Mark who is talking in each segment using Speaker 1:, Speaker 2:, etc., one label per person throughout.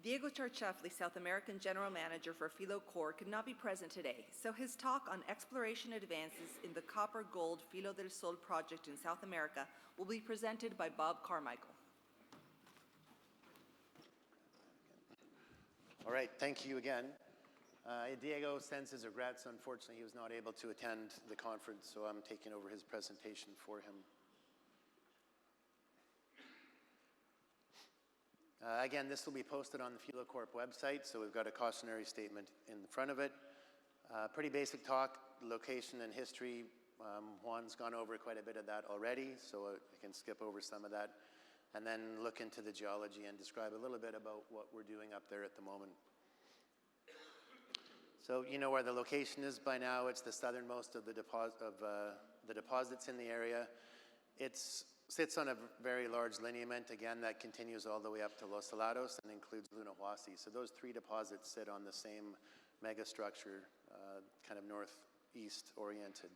Speaker 1: Diego Charchafli, South American General Manager for Filo Corp, could not be present today, so his talk on exploration advances in the copper-gold Filo del Sol project in South America will be presented by Bob Carmichael.
Speaker 2: All right, thank you again. Diego sends his regrets. Unfortunately, he was not able to attend the conference, so I'm taking over his presentation for him. Again, this will be posted on the Filo Corp website, so we've got a cautionary statement in front of it. Pretty basic talk, location and history. Juan's gone over quite a bit of that already, so I can skip over some of that, and then look into the geology and describe a little bit about what we're doing up there at the moment. So you know where the location is by now. It's the southernmost of the deposits in the area. It sits on a very large lineament, again, that continues all the way up to Los Helados and includes Lunahuasi. So those three deposits sit on the same megastructure, kind of northeast oriented.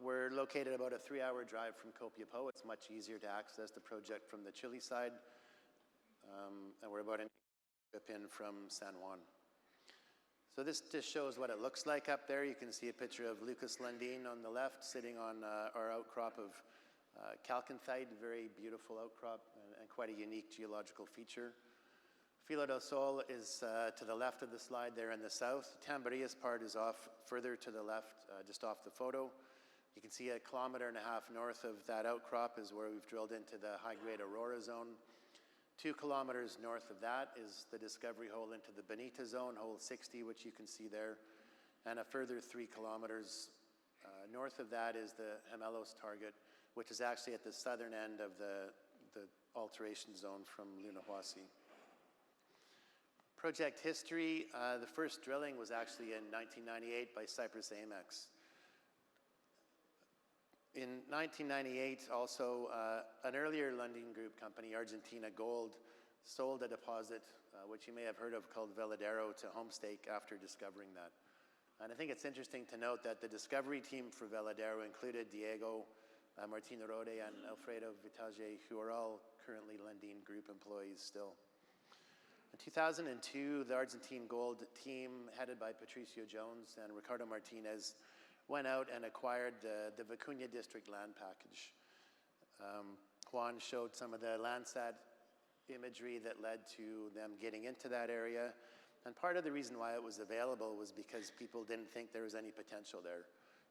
Speaker 2: We're located about a 3-hour drive from Copiapó. It's much easier to access the project from the Chile side. And we're about an trip in from San Juan. So this just shows what it looks like up there. You can see a picture of Lucas Lundin on the left, sitting on our outcrop of chalcanthite, very beautiful outcrop and quite a unique geological feature. Filo del Sol is to the left of the slide there in the south. Tambarias part is off further to the left, just off the photo. You can see 1.5 kilometers north of that outcrop is where we've drilled into the high-grade Aurora zone. 2 kilometers north of that is the discovery hole into the Bonita zone, hole 60, which you can see there. And a further 3 kilometers north of that is the Gemelos target, which is actually at the southern end of the alteration zone from Lunahuasi. Project history, the first drilling was actually in 1998 by Cyprus Amex. In 1998, also, an earlier Lundin Group company, Argentina Gold, sold a deposit, which you may have heard of, called Veladero, to Homestake after discovering that. And I think it's interesting to note that the discovery team for Veladero included Diego, Martin Rode, and Alfredo Vitage, who are all currently Lundin Group employees still. In 2002, the Argentine Gold team, headed by Patricio Jones and Ricardo Martinez, went out and acquired the Vicuña District land package. Juan showed some of the Landsat imagery that led to them getting into that area. And part of the reason why it was available was because people didn't think there was any potential there.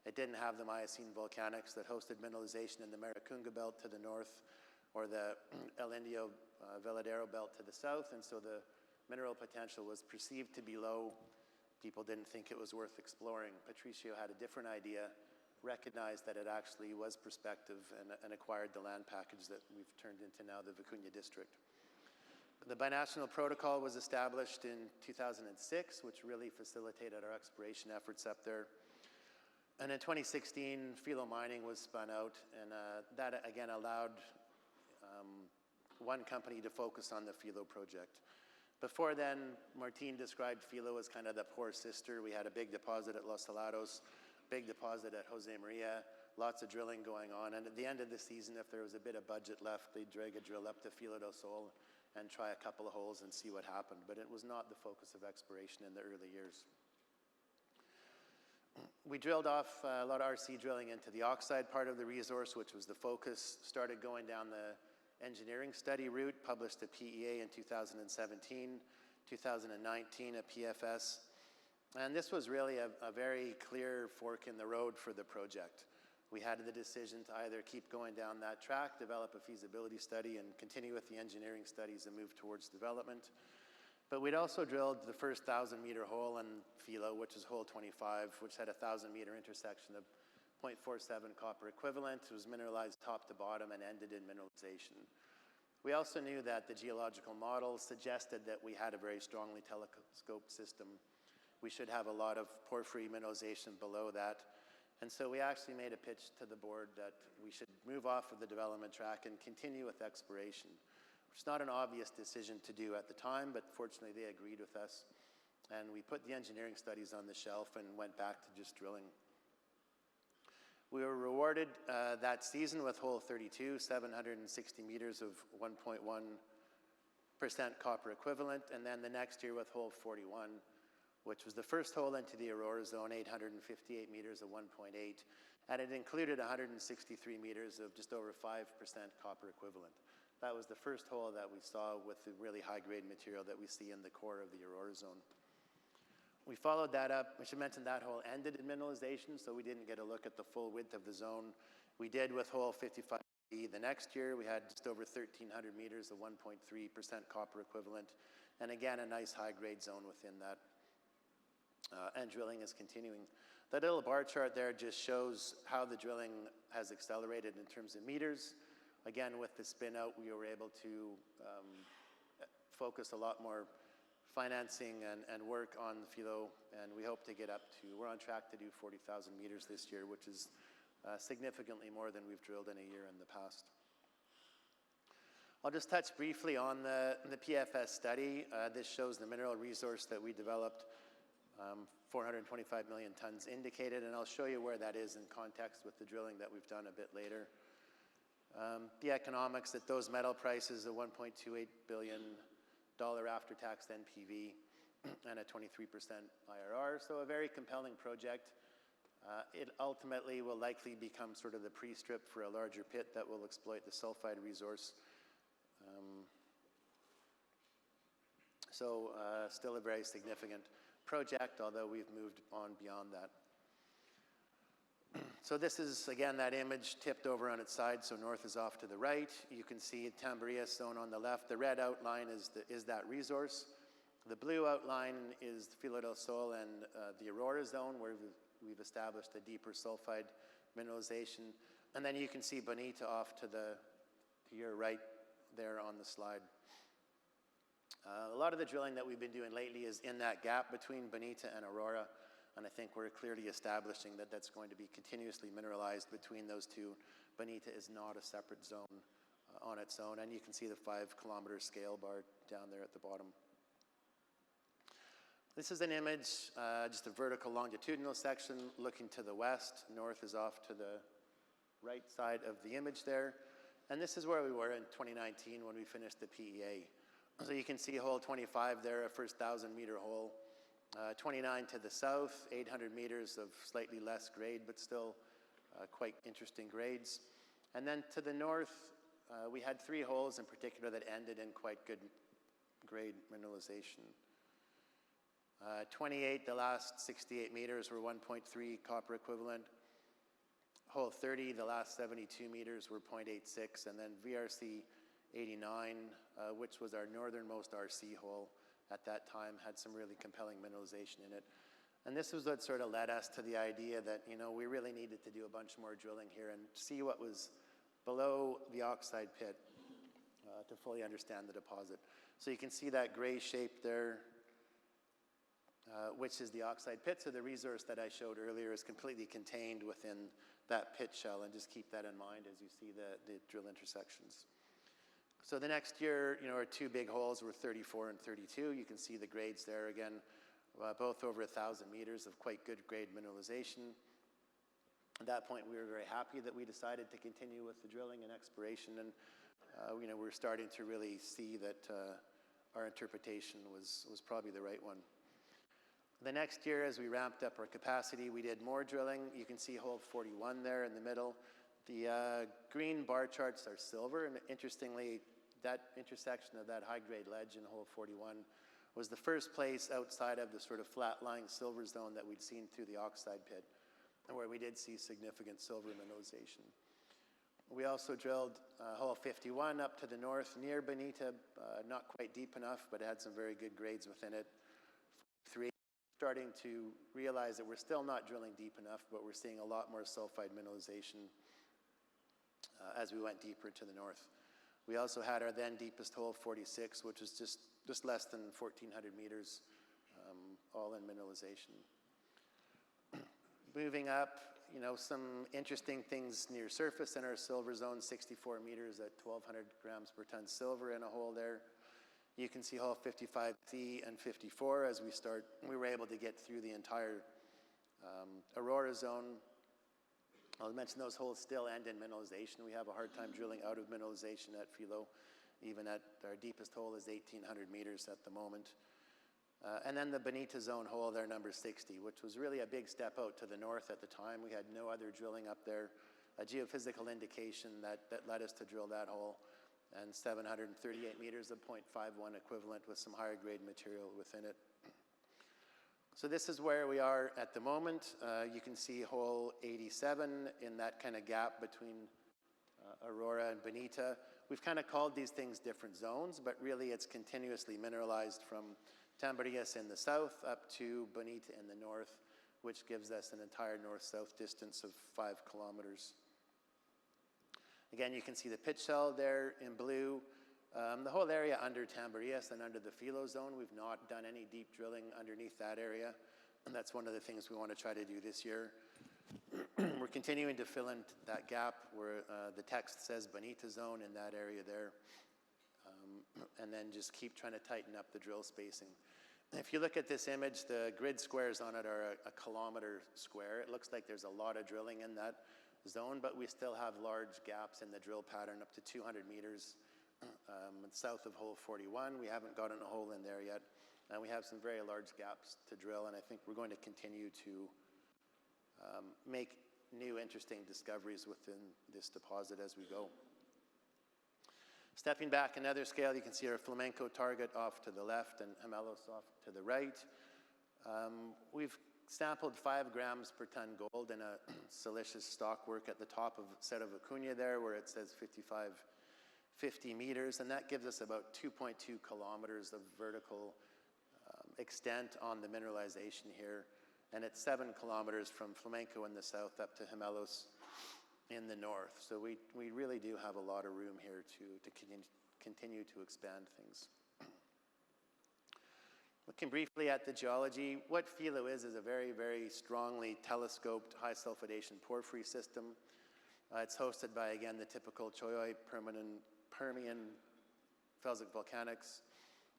Speaker 2: It didn't have the Miocene volcanics that hosted mineralization in the Maricunga belt to the north or the El Indio Veladero belt to the south, and so the mineral potential was perceived to be low. People didn't think it was worth exploring. Patricio had a different idea, recognized that it actually was prospective, and acquired the land package that we've turned into now the Vicuña District. The binational protocol was established in 2006, which really facilitated our exploration efforts up there. And in 2016, Filo Mining was spun out, and that again allowed one company to focus on the Filo project. Before then, Martin described Filo as kind of the poor sister. We had a big deposit at Los Helados, big deposit at Jose Maria, lots of drilling going on. And at the end of the season, if there was a bit of budget left, they'd drag a drill up to Filo del Sol and try a couple of holes and see what happened. But it was not the focus of exploration in the early years. We drilled off a lot of RC drilling into the oxide part of the resource, which was the focus, started going down the engineering study route, published a PEA in 2017, 2019 a PFS. And this was really a very clear fork in the road for the project. We had the decision to either keep going down that track, develop a feasibility study, and continue with the engineering studies and move towards development. But we'd also drilled the first 1,000-meter hole in Filo, which is hole 25, which had a 1,000-meter intersection of 0.47 copper equivalent. It was mineralized top to bottom and ended in mineralization. We also knew that the geological model suggested that we had a very strongly telescoped system. We should have a lot of porphyry mineralization below that. And so we actually made a pitch to the board that we should move off of the development track and continue with exploration. It's not an obvious decision to do at the time, but fortunately they agreed with us. And we put the engineering studies on the shelf and went back to just drilling. We were rewarded that season with hole 32, 760 meters of 1.1 copper equivalent, and then the next year with hole 41, which was the first hole into the Aurora zone, 858 meters of 1.8, and it included 163 meters of just over 5% copper equivalent. That was the first hole that we saw with the really high-grade material that we see in the core of the Aurora zone. We followed that up. I should mention that hole ended in mineralization, so we didn't get a look at the full width of the zone. We did with hole 55. The next year, we had just over 1,300 meters of 1.3% copper equivalent, and again, a nice high-grade zone within that, and drilling is continuing. That little bar chart there just shows how the drilling has accelerated in terms of meters. Again, with the spin out, we were able to focus a lot more financing and work on Filo, and we hope to get up to, we're on track to do 40,000 meters this year, which is significantly more than we've drilled in a year in the past. I'll just touch briefly on the PFS study. This shows the mineral resource that we developed, 425 million tons indicated, and I'll show you where that is in context with the drilling that we've done a bit later. The economics at those metal prices, a $1.28 billion after-tax NPV and a 23% IRR, so a very compelling project. It ultimately will likely become sort of the pre-strip for a larger pit that will exploit the sulfide resource. Still a very significant project, although we've moved on beyond that. So this is, again, that image tipped over on its side, so north is off to the right. You can see Tambarias zone on the left. The red outline is that resource. The blue outline is Filo del Sol and the Aurora zone, where we've established a deeper sulfide mineralization. And then you can see Bonita off to your right there on the slide. A lot of the drilling that we've been doing lately is in that gap between Bonita and Aurora, and I think we're clearly establishing that that's going to be continuously mineralized between those two. Bonita is not a separate zone on its own, and you can see the 5-kilometer scale bar down there at the bottom. This is an image, just a vertical longitudinal section looking to the west. North is off to the right side of the image there. And this is where we were in 2019 when we finished the PEA. So you can see hole 25 there, a first 1,000-meter hole. 29 to the south, 800 meters of slightly less grade, but still quite interesting grades. And then to the north, we had 3 holes in particular that ended in quite good grade mineralization. 28, the last 68 meters were 1.3 copper equivalent. Hole 30, the last 72 meters were 0.86, and then VRC 89, which was our northernmost RC hole at that time, had some really compelling mineralization in it. And this was what sort of led us to the idea that, you know, we really needed to do a bunch more drilling here and see what was below the oxide pit to fully understand the deposit. So you can see that gray shape there, which is the oxide pit. So the resource that I showed earlier is completely contained within that pit shell, and just keep that in mind as you see the drill intersections. So the next year, you know, our 2 big holes were 34 and 32. You can see the grades there again, both over 1,000 meters of quite good grade mineralization. At that point, we were very happy that we decided to continue with the drilling and exploration, and you know, we're starting to really see that our interpretation was probably the right one. The next year, as we ramped up our capacity, we did more drilling. You can see hole 41 there in the middle. The green bar charts are silver, and interestingly, that intersection of that high-grade ledge in hole 41 was the first place outside of the sort of flat-lying silver zone that we'd seen through the oxide pit, and where we did see significant silver mineralization. We also drilled hole 51 up to the north near Bonita, not quite deep enough, but it had some very good grades within it. 3, starting to realize that we're still not drilling deep enough, but we're seeing a lot more sulfide mineralization as we went deeper to the north. We also had our then deepest hole, 46, which was just less than 1,400 meters, all in mineralization. Moving up, you know, some interesting things near surface in our silver zone, 64 meters at 1,200 grams per ton silver in a hole there. You can see hole 55C and 54 as we were able to get through the entire Aurora zone. I'll mention those holes still end in mineralization. We have a hard time drilling out of mineralization at Filo, even at our deepest hole is 1,800 meters at the moment. And then the Bonita Zone hole there, number 60, which was really a big step out to the north at the time. We had no other drilling up there, a geophysical indication that led us to drill that hole, and 738 meters of 0.51 equivalent with some higher grade material within it. So this is where we are at the moment. You can see hole 87 in that kind of gap between Aurora and Bonita. We've kind of called these things different zones, but really it's continuously mineralized from Tambarias in the south up to Bonita in the north, which gives us an entire north-south distance of 5 kilometers. Again, you can see the pitch shell there in blue. The whole area under Tambarias and under the Filo zone, we've not done any deep drilling underneath that area, and that's one of the things we want to try to do this year. We're continuing to fill in that gap where the text says Bonita zone in that area there, and then just keep trying to tighten up the drill spacing. If you look at this image, the grid squares on it are a kilometer square. It looks like there's a lot of drilling in that zone, but we still have large gaps in the drill pattern up to 200 meters south of hole 41. We haven't gotten a hole in there yet, and we have some very large gaps to drill, and I think we're going to continue to make new interesting discoveries within this deposit as we go. Stepping back another scale, you can see our flamenco target off to the left and Gemelos off to the right. We've sampled 5 grams per ton gold in a silicious stockwork at the top of Cerro Vicuña there, where it says 50 meters, and that gives us about 2.2 kilometers of vertical extent on the mineralization here, and it's 7 kilometers from Flamenco in the south up to Gemelos in the north. So we really do have a lot of room here to continue to expand things. Looking briefly at the geology, what Filo is a very, very strongly telescoped high sulfidation porphyry system. It's hosted by, again, the typical Choyoy Permian felsic volcanics,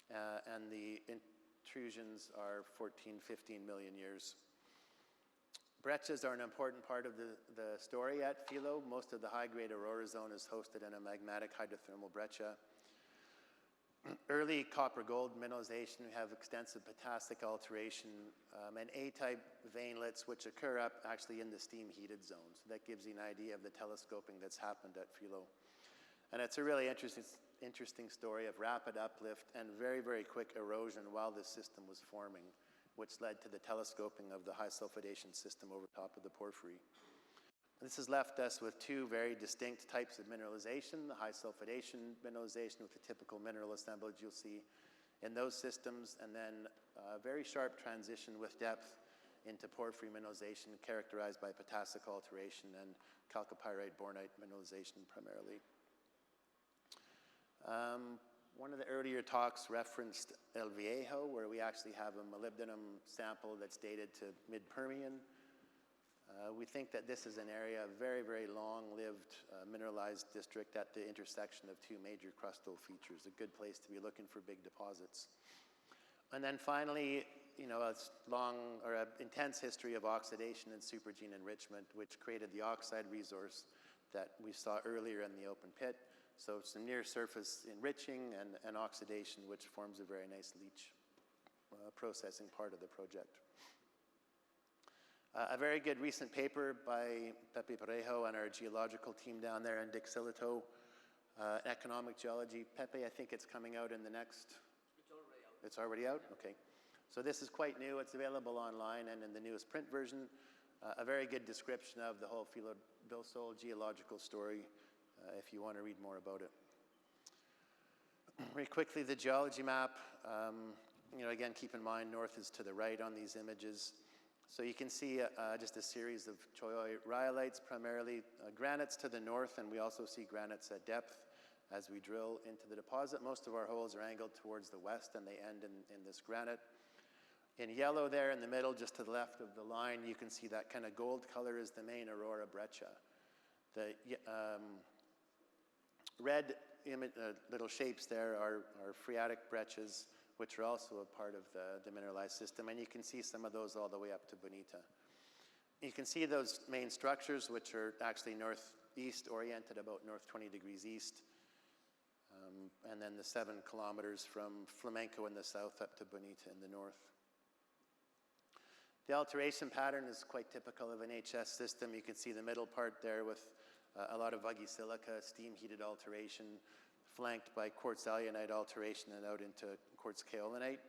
Speaker 2: and the intrusions are 14, 15 million years. Breccias are an important part of the story at Filo. Most of the high-grade Aurora zone is hosted in a magmatic hydrothermal breccia. Early copper-gold mineralization, we have extensive potassic alteration and A-type veinlets, which occur up actually in the steam-heated zone. So that gives you an idea of the telescoping that's happened at Filo. And it's a really interesting story of rapid uplift and very, very quick erosion while this system was forming, which led to the telescoping of the high sulfidation system over top of the porphyry. This has left us with 2 very distinct types of mineralization: the high sulfidation mineralization with the typical mineral assemblage you'll see in those systems, and then a very sharp transition with depth into porphyry mineralization characterized by potassic alteration and chalcopyrite bornite mineralization primarily. One of the earlier talks referenced El Viejo, where we actually have a molybdenum sample that's dated to mid-Permian. We think that this is an area of very, very long-lived mineralized district at the intersection of 2 major crustal features, a good place to be looking for big deposits. And then finally, a long or an intense history of oxidation and supergene enrichment, which created the oxide resource that we saw earlier in the open pit. So some near-surface enriching and oxidation, which forms a very nice leach processing part of the project. A very good recent paper by Pepe Parejo and our geological team down there, and Dick Silito, economic geology. Pepe, I think it's coming out in the next... It's already out. It's already out? Okay. So this is quite new. It's available online and in the newest print version. A very good description of the whole Filo del Sol geological story, if you want to read more about it. Very quickly, the geology map. Again, keep in mind, north is to the right on these images. So you can see just a series of Choyoy rhyolites, primarily granites to the north, and we also see granites at depth as we drill into the deposit. Most of our holes are angled towards the west, and they end in this granite. In yellow there in the middle, just to the left of the line, you can see that kind of gold color is the main Aurora breccia. The red little shapes there are phreatic breccias, which are also a part of the mineralized system, and you can see some of those all the way up to Bonita. You can see those main structures, which are actually northeast oriented, about north 20 degrees east. and then the 7 kilometers from Flamenco in the south up to Bonita in the north. The alteration pattern is quite typical of an HS system. You can see the middle part there with a lot of vuggy silica, steam-heated alteration, flanked by quartz alunite alteration and out into quartz kaolinite.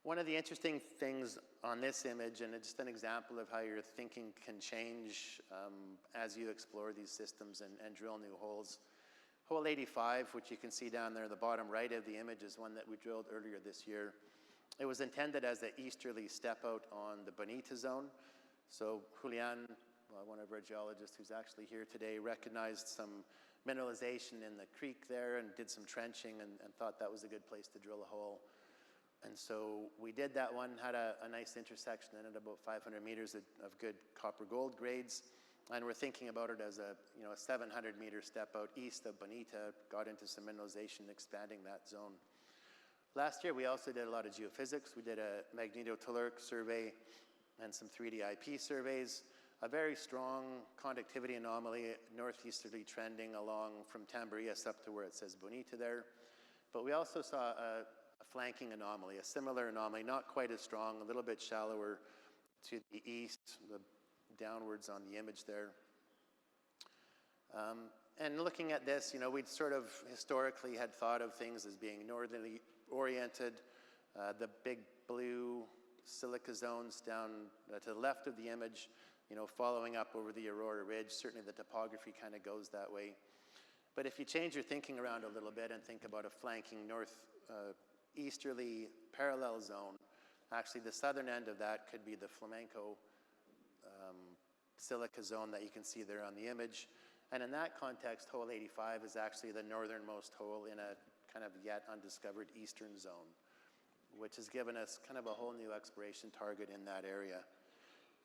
Speaker 2: One of the interesting things on this image, and it's just an example of how your thinking can change as you explore these systems and drill new holes. Hole 85, which you can see down there, the bottom right of the image, is one that we drilled earlier this year. It was intended as the easterly step out on the Bonita zone. So Julian, one of our geologists who's actually here today, recognized some mineralization in the creek there and did some trenching and thought that was a good place to drill a hole. And so we did that one, had a nice intersection in it, about 500 meters of good copper gold grades. And we're thinking about it as a 700 meter step out east of Bonita, got into some mineralization, expanding that zone. Last year, we also did a lot of geophysics. We did a magnetotelluric survey and some 3D IP surveys. A very strong conductivity anomaly, northeasterly trending along from Tamborias up to where it says Bonita there. But we also saw a flanking anomaly, a similar anomaly, not quite as strong, a little bit shallower to the east, downwards on the image there. And looking at this, we'd sort of historically had thought of things as being northerly oriented. The big blue silica zones down to the left of the image, following up over the Aurora Ridge. Certainly the topography kind of goes that way. But if you change your thinking around a little bit and think about a flanking northeasterly parallel zone, actually the southern end of that could be the Flamenco silica zone that you can see there on the image. And in that context, hole 85 is actually the northernmost hole in a kind of yet undiscovered eastern zone, which has given us kind of a whole new exploration target in that area.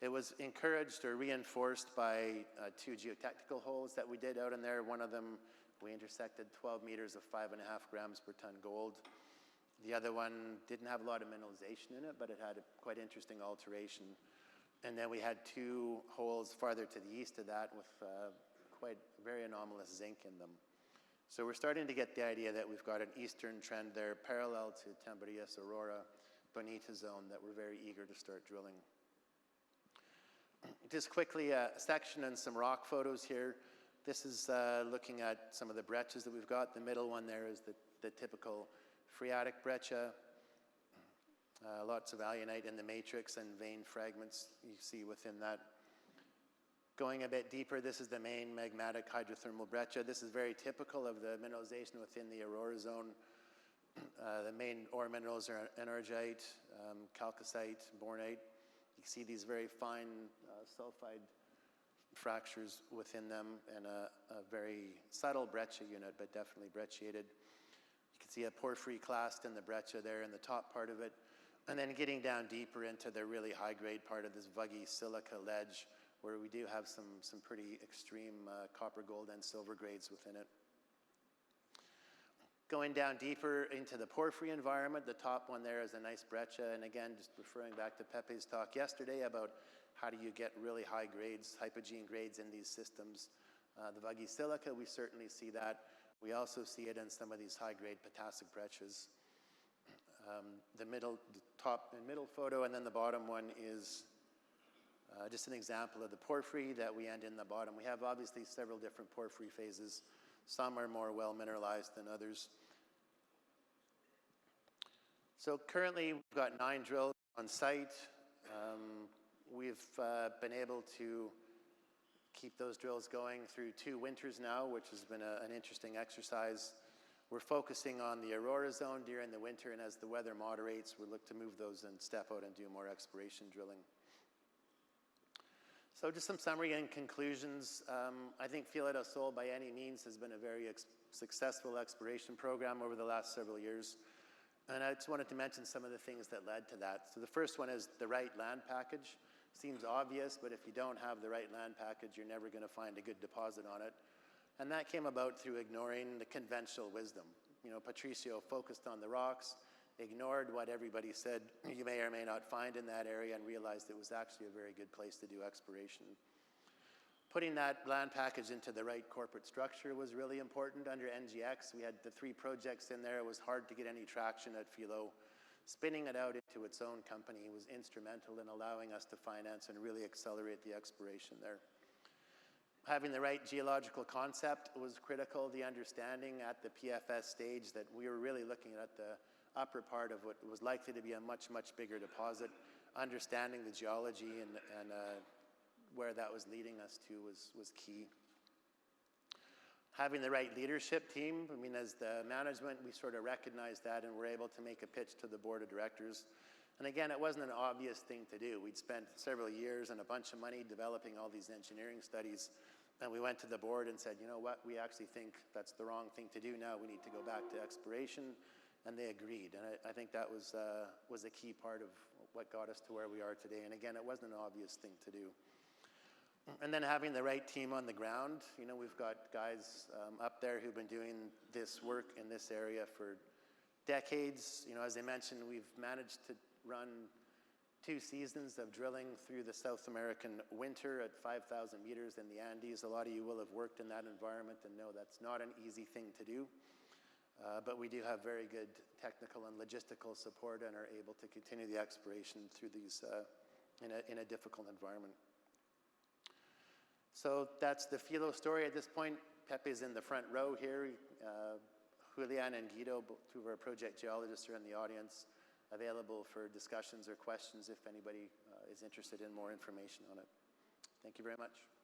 Speaker 2: It was encouraged or reinforced by 2 geotechnical holes that we did out in there. One of them, we intersected 12 meters of 5.5 grams per ton gold. The other one didn't have a lot of mineralization in it, but it had a quite interesting alteration. And then we had 2 holes farther to the east of that with quite very anomalous zinc in them. So we're starting to get the idea that we've got an eastern trend there parallel to Tamborias, Aurora, Bonita zone that we're very eager to start drilling. Just quickly, a section and some rock photos here. This is looking at some of the breccias that we've got. The middle one there is the typical phreatic breccia. Lots of alunite in the matrix and vein fragments you see within that. Going a bit deeper, this is the main magmatic hydrothermal breccia. This is very typical of the mineralization within the Aurora zone. The main ore minerals are enargite, chalcocite, bornite. You can see these very fine sulfide fractures within them and a very subtle breccia unit, but definitely brecciated. You can see a porphyry clast in the breccia there in the top part of it. And then getting down deeper into the really high-grade part of this vuggy silica ledge, where we do have some pretty extreme copper, gold, and silver grades within it. Going down deeper into the porphyry environment, the top one there is a nice breccia, and again, just referring back to Pepe's talk yesterday about how do you get really high grades, hypogene grades in these systems. The vuggy silica, we certainly see that. We also see it in some of these high-grade potassic breccias. The top and middle photo, and then the bottom one is just an example of the porphyry that we end in the bottom. We have obviously several different porphyry phases. Some are more well mineralized than others. So currently we've got 9 drills on site. We've been able to keep those drills going through 2 winters now, which has been an interesting exercise. We're focusing on the Aurora zone during the winter, and as the weather moderates, we'll look to move those and step out and do more exploration drilling. So just some summary and conclusions. I think Filo del Sol by any means has been a very successful exploration program over the last several years. And I just wanted to mention some of the things that led to that. So the first one is the right land package. Seems obvious, but if you don't have the right land package, you're never going to find a good deposit on it. And that came about through ignoring the conventional wisdom. Patricio focused on the rocks, ignored what everybody said you may or may not find in that area, and realized it was actually a very good place to do exploration. Putting that land package into the right corporate structure was really important. Under NGX, we had the 3 projects in there. It was hard to get any traction at Filo. Spinning it out into its own company was instrumental in allowing us to finance and really accelerate the exploration there. Having the right geological concept was critical. The understanding at the PFS stage that we were really looking at the upper part of what was likely to be a much, much bigger deposit. Understanding the geology and where that was leading us to was key. Having the right leadership team, I mean, as the management, we sort of recognized that and were able to make a pitch to the board of directors. And again, it wasn't an obvious thing to do. We'd spent several years and a bunch of money developing all these engineering studies. And we went to the board and said, you know what, we actually think that's the wrong thing to do now. We need to go back to exploration. And they agreed. And I think that was a key part of what got us to where we are today. And again, it wasn't an obvious thing to do. And then having the right team on the ground. You know, we've got guys up there who've been doing this work in this area for decades. You know, as I mentioned, we've managed to run 2 seasons of drilling through the South American winter at 5,000 meters in the Andes. A lot of you will have worked in that environment and know that's not an easy thing to do. But we do have very good technical and logistical support and are able to continue the exploration through these in a difficult environment. So that's the Filo story at this point. Pepe's in the front row here. Julian and Guido, 2 of our project geologists, are in the audience, available for discussions or questions if anybody is interested in more information on it. Thank you very much.